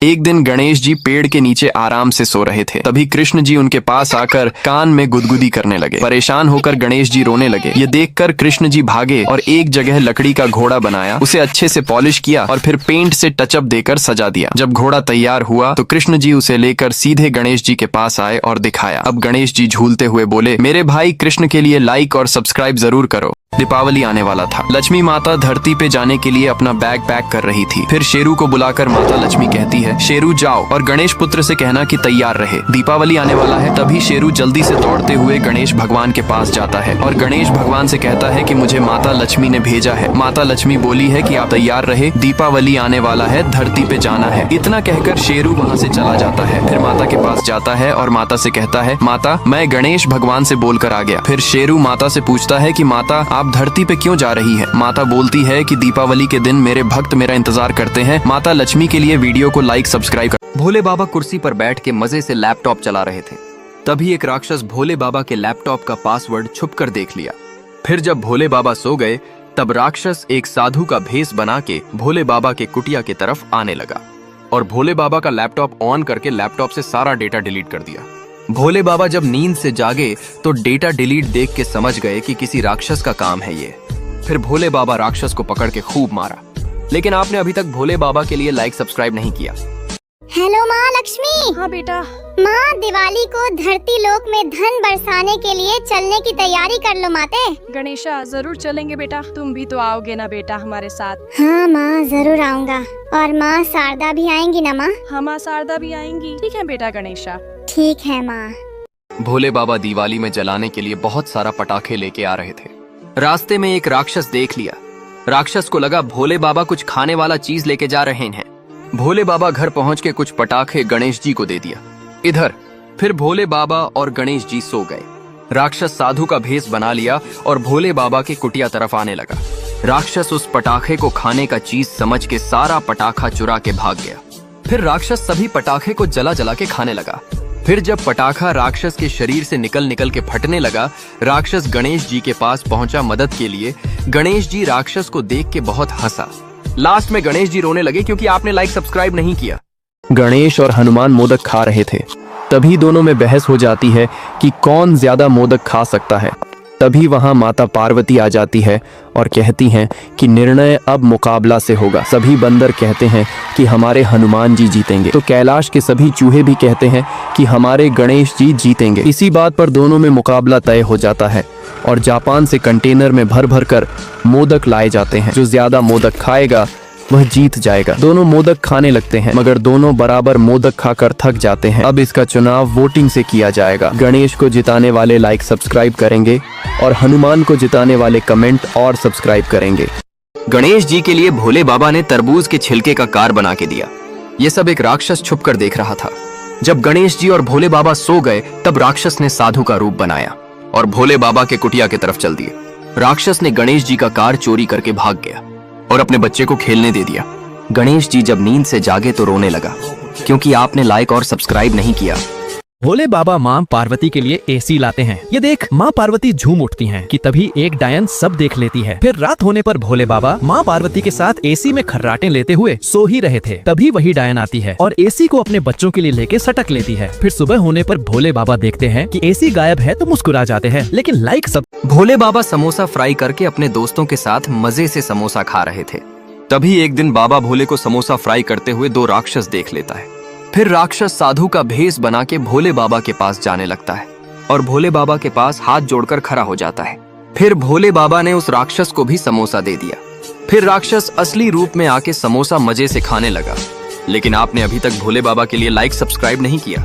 एक दिन गणेश जी पेड़ के नीचे आराम से सो रहे थे। तभी कृष्ण जी उनके पास आकर कान में गुदगुदी करने लगे। परेशान होकर गणेश जी रोने लगे। ये देखकर कृष्ण जी भागे और एक जगह लकड़ी का घोड़ा बनाया, उसे अच्छे से पॉलिश किया और फिर पेंट से टचअप देकर सजा दिया। जब घोड़ा तैयार हुआ तो कृष्ण जी उसे लेकर सीधे गणेश जी के पास आए और दिखाया। अब गणेश जी झूलते हुए बोले, मेरे भाई कृष्ण के लिए लाइक और सब्सक्राइब जरूर करो। दीपावली आने वाला था। लक्ष्मी माता धरती पे जाने के लिए अपना बैग पैक कर रही थी। फिर शेरू को बुलाकर माता लक्ष्मी कहती है, शेरू जाओ और गणेश पुत्र से कहना कि तैयार रहे, दीपावली आने वाला है। तभी शेरू जल्दी से दौड़ते हुए गणेश भगवान के पास जाता है और गणेश भगवान से कहता है कि मुझे माता लक्ष्मी ने भेजा है। माता लक्ष्मी बोली है कि आप तैयार रहे, दीपावली आने वाला है, धरती पे जाना है। इतना कहकर शेरू वहाँ से चला जाता है। फिर माता के पास जाता है और माता से कहता है, माता मैं गणेश भगवान से बोलकर आ गया। फिर शेरू माता से पूछता है कि माता आप धरती पे क्यों जा रही है। माता बोलती है कि दीपावली के दिन मेरे भक्त मेरा इंतजार करते हैं। माता लक्ष्मी के लिए वीडियो को लाइक सब्सक्राइब कर। भोले बाबा कुर्सी पर बैठ के मजे से लैपटॉप चला रहे थे। तभी एक राक्षस भोले बाबा के लैपटॉप का पासवर्ड छुपकर देख लिया। फिर जब भोले बाबा सो गए तब राक्षस एक साधु का भेष बना के भोले बाबा के कुटिया की तरफ आने लगा और भोले बाबा का लैपटॉप ऑन करके लैपटॉप से सारा डेटा डिलीट कर दिया। भोले बाबा जब नींद से जागे तो डेटा डिलीट देख के समझ गए कि किसी राक्षस का काम है ये। फिर भोले बाबा राक्षस को पकड़ के खूब मारा। लेकिन आपने अभी तक भोले बाबा के लिए लाइक सब्सक्राइब नहीं किया। हेलो माँ लक्ष्मी। हाँ बेटा। माँ दिवाली को धरती लोक में धन बरसाने के लिए चलने की तैयारी कर लो माते। गणेशा जरूर चलेंगे बेटा, तुम भी तो आओगे ना बेटा हमारे साथ। हाँ माँ जरूर आऊँगा। और माँ शारदा भी आएंगी ना माँ? हाँ माँ शारदा भी आएंगी। ठीक है बेटा गणेशा। ठीक है माँ। भोले बाबा दिवाली में जलाने के लिए बहुत सारा पटाखे लेके आ रहे थे। रास्ते में एक राक्षस देख लिया। राक्षस को लगा भोले बाबा कुछ खाने वाला चीज लेके जा रहे हैं। भोले बाबा घर पहुंच के कुछ पटाखे गणेश जी को दे दिया। इधर फिर भोले बाबा और गणेश जी सो गए। राक्षस साधु का भेष बना लिया और भोले बाबा के कुटिया तरफ आने लगा। राक्षस उस पटाखे को खाने का चीज समझ के सारा पटाखा चुरा के भाग गया। फिर राक्षस सभी पटाखे को जला जला के खाने लगा। फिर जब पटाखा राक्षस के शरीर से निकल के फटने लगा, राक्षस गणेश जी के पास पहुंचा मदद के लिए। गणेश जी राक्षस को देख के बहुत हंसा। लास्ट में गणेश जी रोने लगे क्योंकि आपने लाइक सब्सक्राइब नहीं किया। गणेश और हनुमान मोदक खा रहे थे। तभी दोनों में बहस हो जाती है कि कौन ज्यादा मोदक खा सकता है। तभी वहां माता पार्वती आ जाती है और कहती हैं कि निर्णय अब मुकाबला से होगा। सभी बंदर कहते हैं कि हमारे हनुमान जी जीतेंगे, तो कैलाश के सभी चूहे भी कहते हैं कि हमारे गणेश जी जीतेंगे। इसी बात पर दोनों में मुकाबला तय हो जाता है और जापान से कंटेनर में भर भर कर मोदक लाए जाते हैं। जो ज्यादा मोदक खाएगा वह जीत जाएगा। दोनों मोदक खाने लगते हैं मगर दोनों बराबर मोदक खाकर थक जाते हैं। अब इसका चुनाव वोटिंग से किया जाएगा। गणेश को जिताने वाले लाइक सब्सक्राइब करेंगे और हनुमान को जिताने वाले कमेंट और सब्सक्राइब करेंगे। गणेश जी के लिए भोले बाबा ने तरबूज के छिलके का कार बना के दिया। ये सब एक राक्षस छुप कर देख रहा था। जब गणेश जी और भोले बाबा सो गए तब राक्षस ने साधु का रूप बनाया और भोले बाबा के कुटिया की तरफ चल दिए। राक्षस ने गणेश जी का कार चोरी करके भाग गया और अपने बच्चे को खेलने दे दिया। गणेश जी जब नींद से जागे तो रोने लगा क्योंकि आपने लाइक और सब्सक्राइब नहीं किया। भोले बाबा माँ पार्वती के लिए एसी लाते हैं। ये देख माँ पार्वती झूम उठती हैं कि तभी एक डायन सब देख लेती है। फिर रात होने पर भोले बाबा माँ पार्वती के साथ एसी में खर्राटे लेते हुए सो ही रहे थे। तभी वही डायन आती है और एसी को अपने बच्चों के लिए लेके सटक लेती है। फिर सुबह होने पर भोले बाबा देखते हैं कि एसी गायब है तो मुस्कुरा जाते हैं, लेकिन लाइक सब। भोले बाबा समोसा फ्राई करके अपने दोस्तों के साथ मजे से समोसा खा रहे थे। तभी एक दिन बाबा भोले को समोसा फ्राई करते हुए दो राक्षस देख लेता है। फिर राक्षस साधु का भेष बना के भोले बाबा के पास जाने लगता है और भोले बाबा के पास हाथ जोड़कर खड़ा हो जाता है। फिर भोले बाबा ने उस राक्षस को भी समोसा दे दिया। फिर राक्षस असली रूप में आके समोसा मजे से खाने लगा। लेकिन आपने अभी तक भोले बाबा के लिए लाइक सब्सक्राइब नहीं किया।